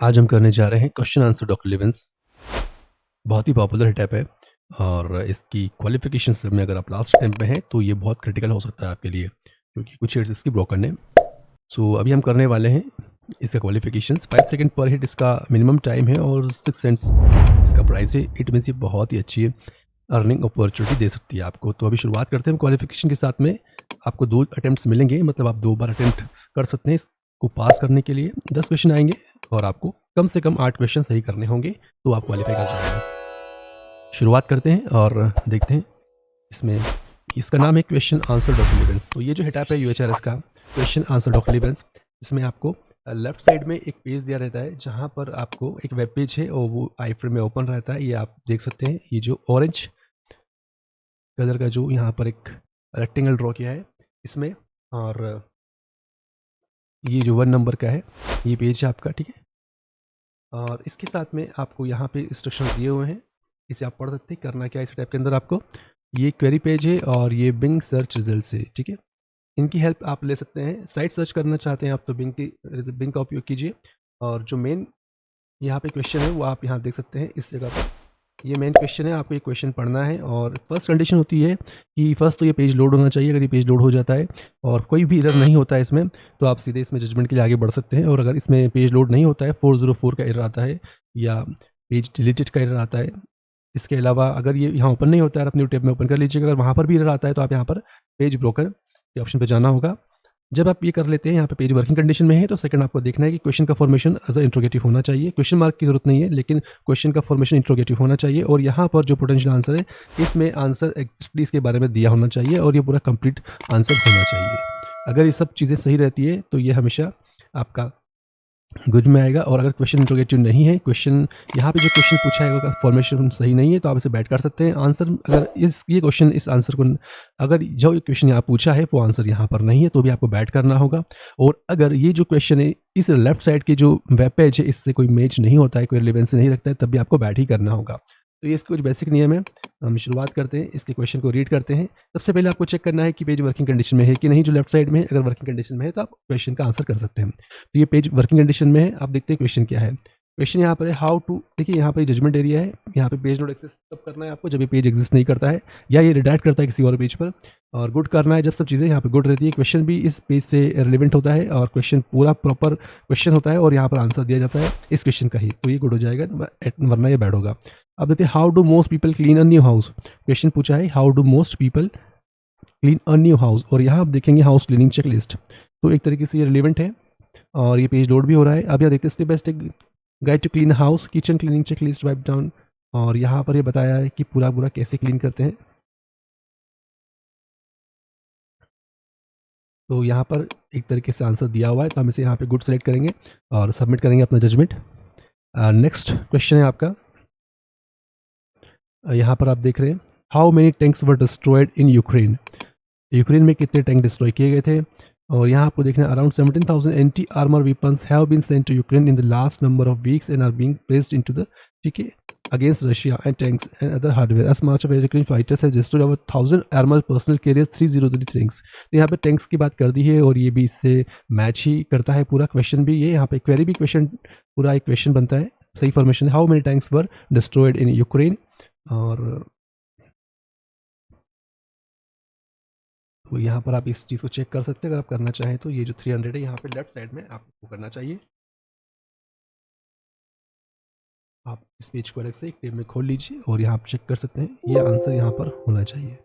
आज हम करने जा रहे हैं क्वेश्चन आंसर डॉक्टर लिवेंस। बहुत ही पॉपुलर टैप है और इसकी क्वालिफिकेशंस में अगर आप लास्ट अटेम्प्ट में हैं तो ये बहुत क्रिटिकल हो सकता है आपके लिए, क्योंकि कुछ हिट्स इसकी ब्रोकन है। सो अभी हम करने वाले हैं इसका क्वालिफिकेशंस। 5 सेकंड पर हिट इसका मिनिमम टाइम है और 6 सेंट्स इसका प्राइस है। इट मीन्स ये बहुत ही अच्छी अर्निंग अपॉर्चुनिटी दे सकती है आपको। तो अभी शुरुआत करते हैं क्वालिफिकेशन के साथ में। आपको 2 अटेम्प्ट्स मिलेंगे, मतलब आप 2 बार अटेम्प्ट कर सकते हैं इसको पास करने के लिए। 10 क्वेश्चन आएंगे और आपको कम से कम 8 क्वेश्चन सही करने होंगे तो आप क्वालिफाई कर जाएंगे। शुरुआत करते हैं और देखते हैं इसमें। इसका नाम है क्वेश्चन आंसर डॉक्टर लिवेंस। तो ये जो हिटैप है यूएचआरएस का क्वेश्चन आंसर डॉक्टर लिवेंस, इसमें आपको लेफ्ट साइड में एक पेज दिया रहता है जहाँ पर आपको एक वेब पेज है और वो आई फ्रेम में ओपन रहता है। ये आप देख सकते हैं, ये जो ऑरेंज कलर का जो यहाँ पर एक रेक्टेंगल ड्रॉ किया है इसमें, और ये जो 1 नंबर का है ये पेज है आपका, ठीक है। और इसके साथ में आपको यहाँ पे इंस्ट्रक्शन दिए हुए हैं, इसे आप पढ़ सकते हैं। करना क्या है इस टाइप के अंदर आपको, ये क्वेरी पेज है और ये बिंग सर्च रिजल्ट है, ठीक है। इनकी हेल्प आप ले सकते हैं। साइट सर्च करना चाहते हैं आप तो बिंग का उपयोग कीजिए। और जो मेन यहाँ पे क्वेश्चन है वो आप यहाँ देख सकते हैं इस जगह पर। ये मेन क्वेश्चन है, आपको ये क्वेश्चन पढ़ना है। और फर्स्ट कंडीशन होती है कि फर्स्ट तो ये पेज लोड होना चाहिए। अगर ये पेज लोड हो जाता है और कोई भी एरर नहीं होता है इसमें, तो आप सीधे इसमें जजमेंट के लिए आगे बढ़ सकते हैं। और अगर इसमें पेज लोड नहीं होता है, 404 का एरर आता है या पेज डिलीटेड का एरर आता है, इसके अलावा अगर ये यहाँ ओपन नहीं होता है, आप न्यू टैब में ओपन कर लीजिएगा। अगर वहाँ पर भी एरर आता है तो आप यहाँ पर पेज ब्रोकर के ऑप्शन पर जाना होगा। जब आप ये कर लेते हैं, यहाँ पे पेज वर्किंग कंडीशन में है, तो सेकंड आपको देखना है कि क्वेश्चन का फॉर्मेशन एज अ इंट्रोगेटिव होना चाहिए। क्वेश्चन मार्क की जरूरत नहीं है, लेकिन क्वेश्चन का फॉर्मेशन इंट्रोगेटिव होना चाहिए। और यहाँ पर जो पोटेंशियल आंसर है, इसमें आंसर एक्जैक्टली इसके बारे में दिया होना चाहिए और ये पूरा कंप्लीट आंसर होना चाहिए। अगर ये सब चीज़ें सही रहती है तो ये हमेशा आपका गुड में आएगा। और अगर क्वेश्चन इंट्रोगेटिव नहीं है, क्वेश्चन यहाँ पे जो क्वेश्चन पूछा है अगर फॉर्मेशन सही नहीं है, तो आप इसे बैठ कर सकते हैं। आंसर अगर ये क्वेश्चन इस आंसर को, अगर जो क्वेश्चन यहाँ पूछा है वो आंसर यहाँ पर नहीं है, तो भी आपको बैठ करना होगा। और अगर ये जो क्वेश्चन है इस लेफ्ट साइड के जो वेब पेज है इससे कोई मैच नहीं होता है, कोई रिलेवेंस नहीं रखता है, तब भी आपको बैठ ही करना होगा। तो ये इसके कुछ बेसिक नियम है। हम शुरुआत करते हैं, इसके क्वेश्चन को रीड करते हैं। सबसे पहले आपको चेक करना है कि पेज वर्किंग कंडीशन में है कि नहीं। जो लेफ्ट साइड में है, अगर वर्किंग कंडीशन में है तो आप क्वेश्चन का आंसर कर सकते हैं। तो ये पेज वर्किंग कंडीशन में है। आप देखते हैं क्वेश्चन क्या है। क्वेश्चन यहाँ पर है हाउ टू, देखिए यहाँ पर जजमेंट एरिया है। यहाँ पे पेज नोट एक्सेस कब करना है आपको, जब ये पेज एग्जिस्ट नहीं करता है या ये रिडायरेक्ट करता है किसी और पेज पर। और गुड करना है जब सब चीज़ें यहाँ पे गुड रहती है। क्वेश्चन भी इस पेज से रिलेवेंट होता है और क्वेश्चन पूरा प्रॉपर क्वेश्चन होता है और यहाँ पर आंसर दिया जाता है इस क्वेश्चन का ही, तो ये गुड हो जाएगा, वरना ये बैड होगा। अब देखते हैं how do most people clean a new house. Question पूछा है how do most people clean a new house, और यहाँ आप देखेंगे हाउस क्लीनिंग चेकलिस्ट। तो एक तरीके से ये रिलेवेंट है और ये पेज लोड भी हो रहा है। अब यहाँ देखते हैं step by step guide to clean house, kitchen cleaning checklist, wipe down. और यहाँ पर ये बताया है कि पूरा पूरा कैसे क्लीन करते हैं। तो यहाँ पर एक तरीके से आंसर दिया हुआ है, तो हम इसे यहाँ पे गुड सेलेक्ट करेंगे और सबमिट करेंगे अपना जजमेंट। नेक्स्ट क्वेश्चन है आपका, यहाँ पर आप देख रहे हैं how many tanks were destroyed in Ukraine. Ukraine में कितने टैंक डिस्ट्रॉय किए गए थे। और यहाँ आपको देखना है around 17,000 anti armour weapons have been sent to Ukraine in the last number of weeks and are being placed into the, ठीक है, against Russia and tanks and other hardware as March of Ukraine fighters has destroyed over 1000 armour personnel carriers 303 tanks. तो यहाँ पे tanks की बात कर दी है और ये भी इससे मैच ही करता है पूरा क्वेश्चन भी। ये यहाँ पे क्वेरी भी क्वेश्चन पूरा एक क्वेश्चन बनता है, सही formation. How many tanks were destroyed in Ukraine. और तो यहाँ पर आप इस चीज़ को चेक कर सकते हैं अगर आप करना चाहें तो। ये जो 300 है यहाँ पे लेफ्ट साइड में आपको करना चाहिए। आप इस पेज को अलग से एक टेब में खोल लीजिए और यहाँ आप चेक कर सकते हैं ये आंसर यहाँ पर होना चाहिए।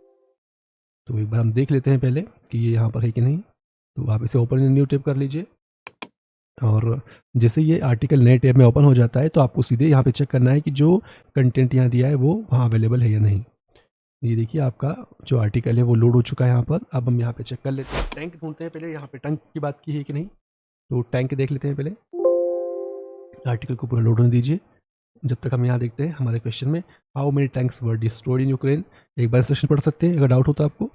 तो एक बार हम देख लेते हैं पहले कि ये यहाँ पर है कि नहीं। तो आप इसे ओपन इन न्यू टेब कर लीजिए और जैसे ये आर्टिकल नए टैब में ओपन हो जाता है तो आपको सीधे यहाँ पे चेक करना है कि जो कंटेंट यहाँ दिया है वो वहाँ अवेलेबल है या नहीं। ये देखिए आपका जो आर्टिकल है वो लोड हो चुका है यहाँ पर। अब हम यहाँ पे चेक कर लेते हैं, टैंक ढूंढते हैं पहले। यहाँ पे टैंक की बात की है कि नहीं, तो टैंक देख लेते हैं पहले। आर्टिकल को पूरा लोड होने दीजिए जब तक हम यहाँ देखते हैं हमारे क्वेश्चन में how many tanks were destroyed in Ukraine. एक बार सेक्शन पढ़ सकते हैं अगर डाउट हो तो आपको।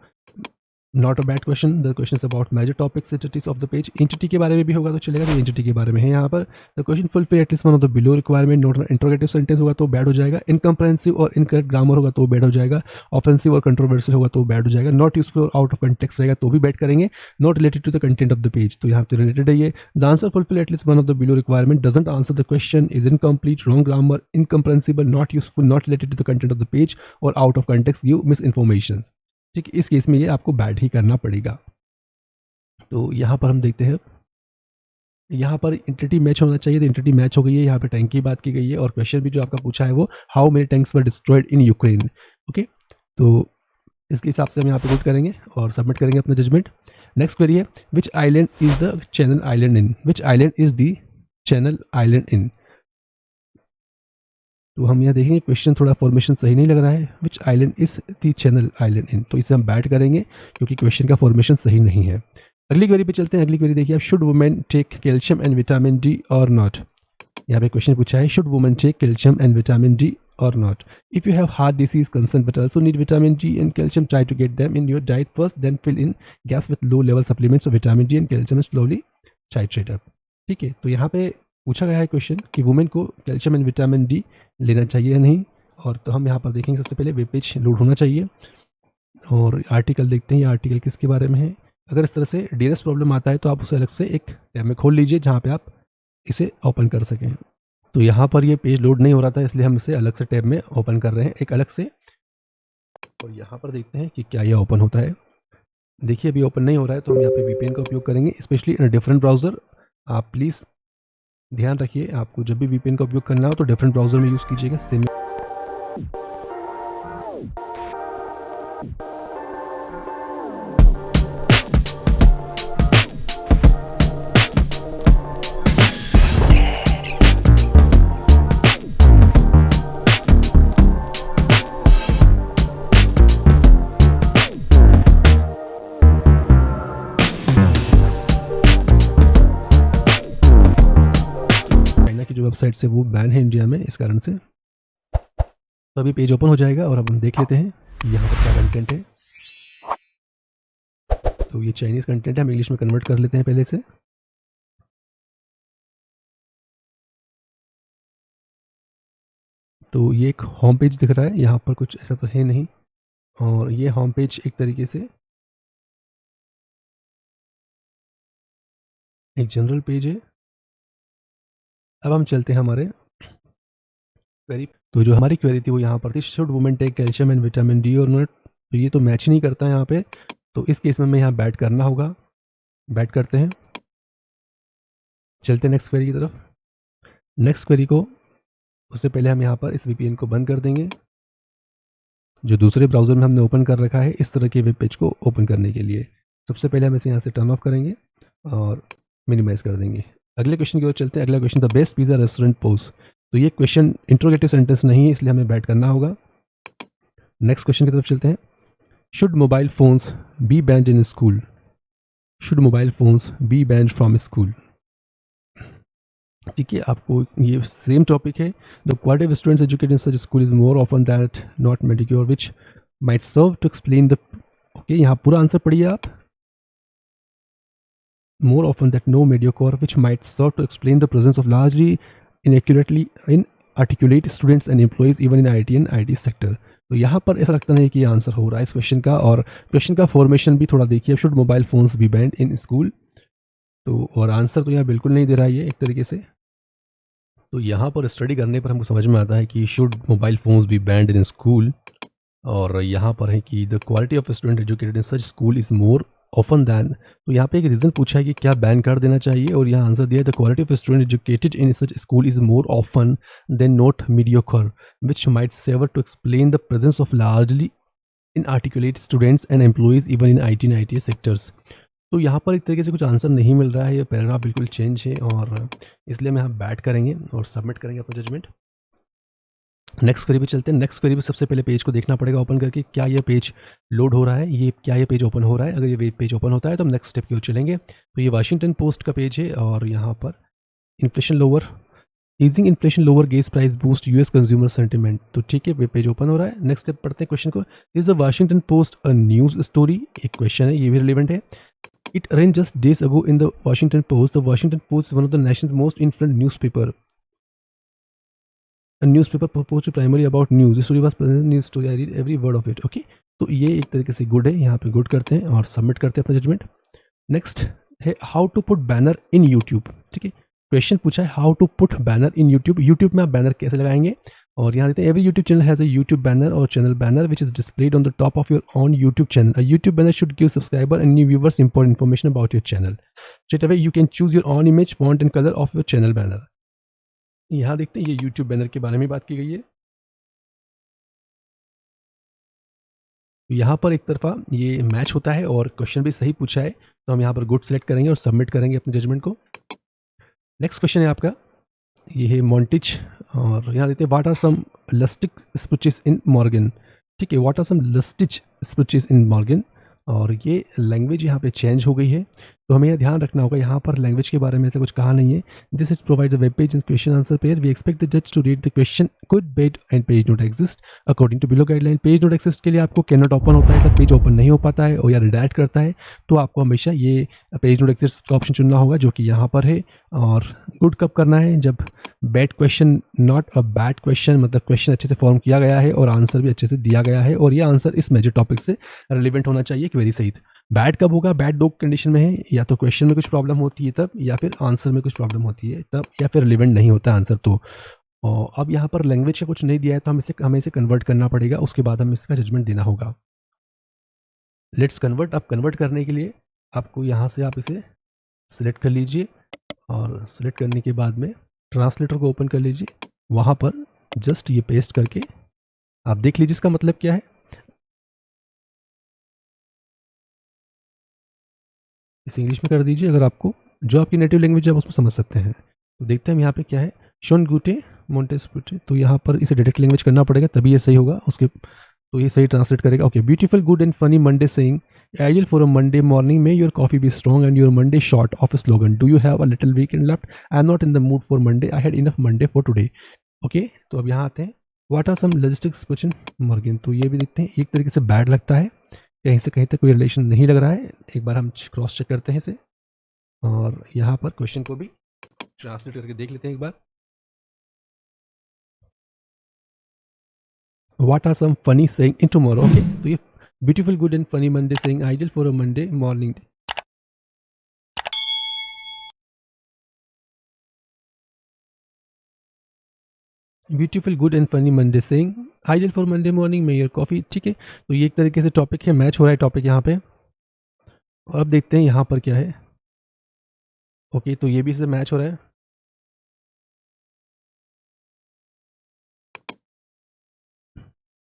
Not a bad question, the question about major topics entities of the page. Entity के बारे में भी होगा तो चलेगा, तो एंटिटी के बारे में है यहाँ पर। The question fulfil at least one of the below requirement, not interrogative sentence होगा तो बैड हो जाएगा। इनकम्प्रेहेंसिव और इनकरेक्ट ग्रामर होगा तो बैड हो जाएगा। ऑफेंसिव और कंट्रोवर्शियल होगा तो बैड हो जाएगा। नॉट यूजफुल और आउट ऑफ कंटेक्स्ट रहेगा तो भी बैड करेंगे। Not related to the content of the page, तो यहाँ पे रिलेटेड है ये। The answer fulfil at least one of the below requirement, doesn't answer the question, is incomplete, wrong grammar, incomprehensible, not useful, not related to the content of the page और out of context, give misinformation. ठीक है, इस case में ये आपको bad ही करना पड़ेगा। तो यहाँ पर हम देखते हैं, यहाँ पर एंटिटी मैच होना चाहिए, तो एंटिटी मैच हो गई है। यहाँ पे टैंक की बात की गई है और क्वेश्चन भी जो आपका पूछा है वो how many tanks were destroyed in Ukraine. Okay, तो इसके हिसाब से हम यहाँ पे गुड करेंगे और सबमिट करेंगे अपना जजमेंट। नेक्स्ट क्वेरी है, which island is the channel island in, which island is the channel island in. तो हम यहाँ देखेंगे क्वेश्चन थोड़ा फॉर्मेशन सही नहीं लग रहा है, which island is the channel island in, तो इसे हम बैड करेंगे क्योंकि क्वेश्चन का फॉर्मेशन सही नहीं है। अगली क्वेरी पे चलते हैं। अगली क्वेरी देखिए आप, should women take calcium and vitamin D और नॉट। यहाँ पे क्वेश्चन पूछा है, should women take calcium and vitamin D और not. If you have heart disease concern but also need vitamin D and calcium, try to get them in your diet first, then fill in gaps with low level supplements of vitamin D and calcium slowly titrate up. ठीक है, तो यहाँ पे पूछा गया है question कि women को कैल्शियम एंड विटामिन डी लेना चाहिए या नहीं, और तो हम यहाँ पर देखेंगे सबसे पहले वेब पेज लोड होना चाहिए और आर्टिकल देखते हैं ये आर्टिकल किसके बारे में है। अगर इस तरह से डीएनएस प्रॉब्लम आता है तो आप उसे अलग से एक टैब में खोल लीजिए जहाँ पे आप इसे ओपन कर सकें। तो यहाँ पर ये पेज लोड नहीं हो रहा था इसलिए हम इसे अलग से टैब में ओपन कर रहे हैं एक अलग से, और यहाँ पर देखते हैं कि क्या ये ओपन होता है। देखिए अभी ओपन नहीं हो रहा है तो हम यहाँ पे वीपीएन का उपयोग करेंगे, स्पेशली इन डिफरेंट ब्राउज़र। आप प्लीज़ ध्यान रखिए, आपको जब भी वीपीएन का उपयोग करना हो तो डिफरेंट ब्राउज़र में यूज़ कीजिएगा। सेम वेबसाइट से वो बैन है इंडिया में, इस कारण से। तो अभी पेज ओपन हो जाएगा और अब हम देख लेते हैं कि यहाँ पर क्या कंटेंट है। तो ये चाइनीज़ कंटेंट है, हम इंग्लिश में कन्वर्ट कर लेते हैं पहले से। तो ये एक होम पेज दिख रहा है, यहाँ पर कुछ ऐसा तो है नहीं, और ये होम पेज एक तरीके से एक जनरल पेज है। अब हम चलते हैं हमारे क्वेरी। तो जो हमारी क्वेरी थी वो यहाँ पर थी, should women take calcium and vitamin D और नॉट। तो ये तो मैच नहीं करता है यहाँ पे, तो इस केस में हमें यहाँ बैड करना होगा। बैड करते हैं, चलते हैं नेक्स्ट क्वेरी की तरफ। नेक्स्ट क्वेरी को उससे पहले हम यहाँ पर इस वीपीएन को बंद कर देंगे जो दूसरे ब्राउज़र में हमने ओपन कर रखा है इस तरह के वेब पेज को ओपन करने के लिए। सबसे पहले हम इसे यहाँ से टर्न ऑफ करेंगे और मिनिमाइज़ कर देंगे। अगले क्वेश्चन की ओर चलते हैं। अगला question, the best pizza restaurant pose. तो ये क्वेश्चन इंट्रोगेटिव सेंटेंस नहीं है इसलिए हमें बैड करना होगा। नेक्स्ट क्वेश्चन की तरफ चलते हैं। Should mobile phones be banned in school. Should mobile phones be banned from school. ठीक है, आपको ये सेम टॉपिक है। The quality of students educated in such school is more often that not mediocre which might serve to explain the. Okay, यहाँ पूरा answer पढ़िए आप। more often that no mediocre which might serve to explain the presence of largely inarticulate students and employees even in IT and IT sector। तो यहाँ पर ऐसा लगता नहीं कि ये आंसर हो रहा है इस क्वेश्चन का, और क्वेश्चन का फॉर्मेशन भी थोड़ा देखिए। Should mobile phones be banned in school, तो और आंसर तो यहाँ बिल्कुल नहीं दे रहा है ये एक तरीके से। तो यहाँ पर स्टडी करने पर हमको समझ में आता है कि should mobile phones be banned in school, और यहाँ पर है कि the quality of student educated in such school is more often than. तो यहाँ पे एक रीज़न पूछा है कि क्या बैन कर देना चाहिए, और यहाँ आंसर दिया है the quality of student educated in such school is more often than not mediocre which might serve to explain the presence of largely inarticulate students and employees even in IT and IT sectors. तो यहाँ पर एक तरीके से कुछ answer नहीं मिल रहा है, ये पैराग्राफ बिल्कुल चेंज है, और इसलिए हम यहाँ बैड करेंगे और सबमिट करेंगे अपना जजमेंट। नेक्स्ट क्वेरी पे चलते हैं। नेक्स्ट क्वेरी पे सबसे पहले पेज को देखना पड़ेगा ओपन करके, क्या ये पेज लोड हो रहा है, ये क्या ये पेज ओपन हो रहा है। अगर ये पेज ओपन होता है तो हम नेक्स्ट स्टेप की ओर चलेंगे। तो ये वाशिंगटन पोस्ट का पेज है, और यहाँ पर inflation lower easing inflation lower gas price boost US consumer sentiment. तो ठीक है, वेब पेज ओपन हो रहा है। नेक्स्ट स्टेप पढ़ते हैं क्वेश्चन को। Is the Washington post a news story? एक क्वेश्चन है, ये भी रिलेवेंट है। It ran just days ago in the Washington Post. The Washington Post is one of the nation's most influential newspaper. A newspaper proposed primarily about news. The story was present news story. I read every word of it. Okay, तो ये एक तरीके से good है, यहाँ पे good करते हैं और सबमिट करते हैं अपना जजमेंट। नेक्स्ट है how to put banner in YouTube. ठीक है, क्वेश्चन पूछा है how to put banner in YouTube. YouTube में आप बैनर कैसे लगाएंगे, और यहाँ देते हैं every YouTube channel has a YouTube banner or channel banner which is displayed on the top of your on YouTube channel. A YouTube banner should give subscriber and new viewers important information about your channel. Straight away you can choose your on image font and colour of your channel banner. यहाँ देखते हैं ये YouTube banner के बारे में बात की गई है। यहाँ पर एक तरफा ये मैच होता है और क्वेश्चन भी सही पूछा है, तो हम यहाँ पर गुड सेलेक्ट करेंगे और सबमिट करेंगे अपने जजमेंट को। नेक्स्ट क्वेश्चन है आपका, ये है मॉन्टिच, और यहाँ देते हैं what are some lustig speeches in Morgen. ठीक है, what are some lustig speeches in Morgen, और ये लैंग्वेज यहाँ पे चेंज हो गई है, तो हमें यह ध्यान रखना होगा। यहाँ पर लैंग्वेज के बारे में ऐसा कुछ कहा नहीं है। This is provide the web page and question answer pair. We expect the जज to read the question good bad and page not exist according to below guideline. Page not exist के लिए आपको कैन नॉट ओपन होता है, तब page open नहीं हो पाता है और या रिडायरेक्ट करता है, तो आपको हमेशा ये पेज नोट एक्सिस्ट का ऑप्शन चुनना होगा, जो कि यहाँ पर है। और गुड कब करना है, जब bad question not a bad question, मतलब क्वेश्चन अच्छे से फॉर्म किया गया है और आंसर भी अच्छे से दिया गया है, और ये आंसर इस मेजर टॉपिक से रिलेवेंट होना चाहिए, क्वेरी सहित। बैड कब होगा, बैड दो कंडीशन में है, या तो क्वेश्चन में कुछ प्रॉब्लम होती है तब, या फिर आंसर में कुछ प्रॉब्लम होती है तब, या फिर रिलेवेंट नहीं होता आंसर। तो और अब यहाँ पर लैंग्वेज का कुछ नहीं दिया है, तो हमें इसे कन्वर्ट करना पड़ेगा, उसके बाद हमें इसका जजमेंट देना होगा। Let's convert. अब कन्वर्ट करने के लिए आपको यहाँ से आप इसे सिलेक्ट कर लीजिए, और सिलेक्ट करने के बाद में ट्रांसलेटर को ओपन कर लीजिए, वहाँ पर जस्ट ये पेस्ट करके आप देख लीजिए इसका मतलब क्या है। इसे इंग्लिश में कर दीजिए, अगर आपको जो आपकी नेटिव लैंग्वेज है आप उसमें समझ सकते हैं। तो देखते हैं हम यहाँ पे क्या है, शोन गुटे मोन्टेस्पुटे, तो यहाँ पर इसे डायरेक्ट लैंग्वेज करना पड़ेगा, तभी ये सही होगा। उसके तो ये सही ट्रांसलेट करेगा। Okay, beautiful good and funny Monday saying ideal for a Monday morning, may your coffee be strong and your Monday short of slogan, do you have a little weekend left, I am not in the mood for Monday, I had enough Monday for today. Okay, तो अब यहाँ आते हैं what are some logistics question Morgan. तो ये भी देखते हैं, एक तरीके से बैड लगता है, कहीं से कहीं तक कोई रिलेशन नहीं लग रहा है। एक बार हम क्रॉस चेक करते हैं इसे, और यहाँ पर क्वेश्चन को भी ट्रांसलेट करके देख लेते हैं एक बार। What are some funny saying in tomorrow. Okay, तो ये beautiful good and funny Monday saying ideal for a Monday morning. Beautiful good and funny Monday saying ideal for Monday morning में योर कॉफी। ठीक है, तो ये एक तरीके से टॉपिक है, मैच हो रहा है टॉपिक यहाँ पे। और अब देखते हैं यहाँ पर क्या है। ओके, तो ये भी इससे मैच हो रहा है।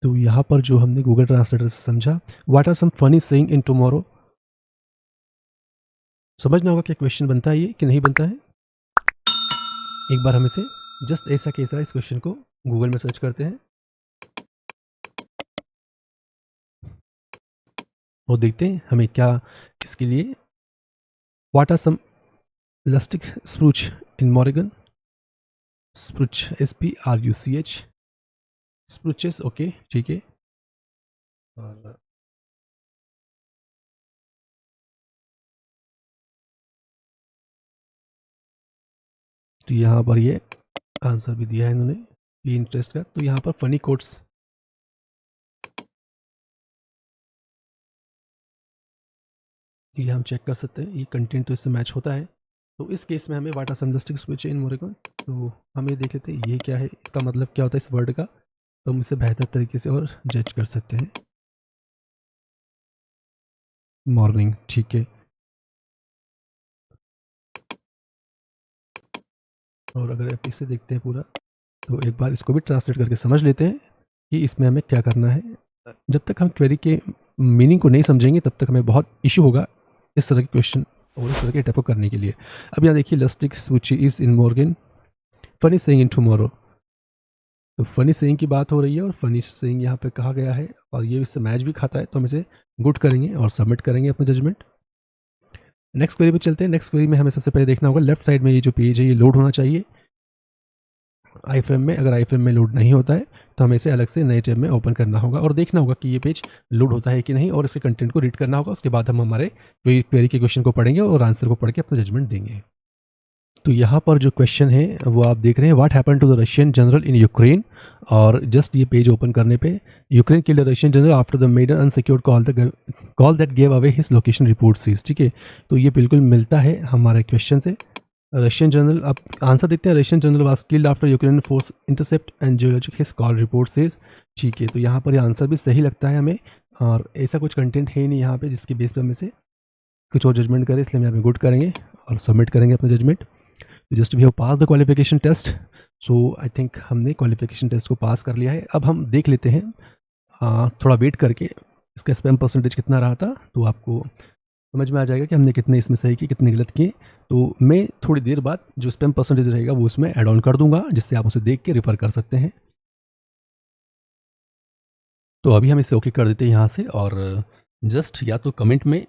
तो यहाँ पर जो हमने गूगल ट्रांसलेटर से समझा, what are some funny saying in tomorrow, समझना होगा क्या क्वेश्चन बनता है ये कि नहीं बनता है। एक बार हम इसे जस्ट ऐसा कैसा इस क्वेश्चन को गूगल में सर्च करते हैं और देखते हैं हमें क्या इसके लिए। What are some lustig spruch in Morgen, spruch SPRUCH, spruches. Okay, ठीक है, और तो यहाँ पर ये आंसर भी दिया है इन्होंने, ये इंटरेस्ट का। तो यहाँ पर फनी कोट्स, ये हम चेक कर सकते हैं, ये कंटेंट तो इससे मैच होता है। तो इस केस में हमें वाटा समलिस्टिक स्विच इन मोरेगन, तो हमें देख लेते हैं ये क्या है, इसका मतलब क्या होता है इस वर्ड का, तो हम इसे बेहतर तरीके से और जज कर सकते हैं। मॉर्निंग, ठीक है, और अगर आप इसे देखते हैं पूरा, तो एक बार इसको भी ट्रांसलेट करके समझ लेते हैं कि इसमें हमें क्या करना है। जब तक हम क्वेरी के मीनिंग को नहीं समझेंगे तब तक हमें बहुत इशू होगा इस तरह के क्वेश्चन और इस तरह के टाइप को करने के लिए। अब यहाँ देखिए, lustig switch is in Morgen, funny saying in tomorrow, तो फनी सेइंग की बात हो रही है और फनी सेइंग यहाँ पे कहा गया है और ये इससे मैच भी खाता है, तो हम इसे गुड करेंगे और सबमिट करेंगे अपना जजमेंट। नेक्स्ट क्वेरी पे चलते हैं। नेक्स्ट क्वेरी में हमें सबसे पहले देखना होगा लेफ्ट साइड में ये जो पेज है ये लोड होना चाहिए। आई फ्रेम में। अगर आई फ्रेम में लोड नहीं होता है तो हमें इसे अलग से नए टैब में ओपन करना होगा और देखना होगा कि ये पेज लोड होता है कि नहीं, और इसके कंटेंट को रीड करना होगा। उसके बाद हम हमारे क्वेरी के क्वेश्चन को पढ़ेंगे और आंसर को पढ़ के अपना जजमेंट देंगे। तो यहाँ पर जो क्वेश्चन है वो आप देख रहे हैं, what happened to the Russian general in Ukraine. और जस्ट ये पेज ओपन करने पे, Ukraine killed the Russian general after the made an unsecured call that gave away his location report says. ठीक है, तो ये बिल्कुल मिलता है हमारे क्वेश्चन से। रशियन जनरल, अब आंसर देखते हैं। Russian general was killed after Ukraine force intercept and geologic his call report says. ठीक है, तो यहाँ पर ये आंसर भी सही लगता है हमें, और ऐसा कुछ कंटेंट है ही नहीं यहाँ पे जिसके बेस पे हम इसे कुछ और जजमेंट करें, इसलिए हम यहाँ पे गुड करेंगे और सबमिट करेंगे अपना judgement. Just we have pass the qualification test. So I think हमने क्वालिफिकेशन टेस्ट को पास कर लिया है। अब हम देख लेते हैं थोड़ा वेट करके इसका स्पैम परसेंटेज कितना रहा था, तो आपको समझ में आ जाएगा कि हमने कितने इसमें सही किए, कितने गलत किए। तो मैं थोड़ी देर बाद जो स्पैम परसेंटेज रहेगा वो उसमें ऐड ऑन कर दूंगा, जिससे आप उसे देख के रेफर कर सकते हैं। तो अभी हम इसे ओके कर देते हैं यहाँ से, और जस्ट या तो कमेंट में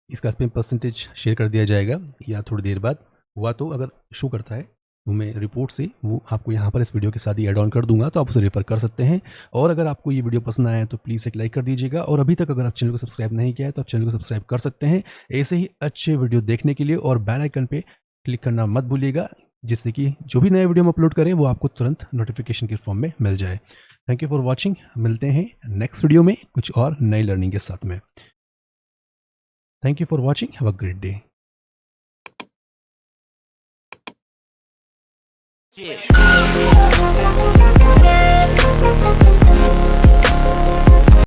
इसका स्पैम परसेंटेज शेयर कर दिया जाएगा, या थोड़ी देर बाद हुआ तो अगर शो करता है तो मैं रिपोर्ट से वो आपको यहाँ पर इस वीडियो के साथ ही ऐड ऑन कर दूंगा, तो आप उसे रेफर कर सकते हैं। और अगर आपको ये वीडियो पसंद आया है तो प्लीज़ एक लाइक कर दीजिएगा, और अभी तक अगर आप चैनल को सब्सक्राइब नहीं किया है तो आप चैनल को सब्सक्राइब कर सकते हैं ऐसे ही अच्छे वीडियो देखने के लिए। और बेल आइकन पे क्लिक करना मत भूलिएगा, जिससे कि जो भी नए वीडियो हम अपलोड करें वो आपको तुरंत नोटिफिकेशन के फॉर्म में मिल जाए। Thank you for watching. मिलते हैं नेक्स्ट वीडियो में कुछ और नई लर्निंग के साथ में। Thank you for watching. Have a great day. Yeah.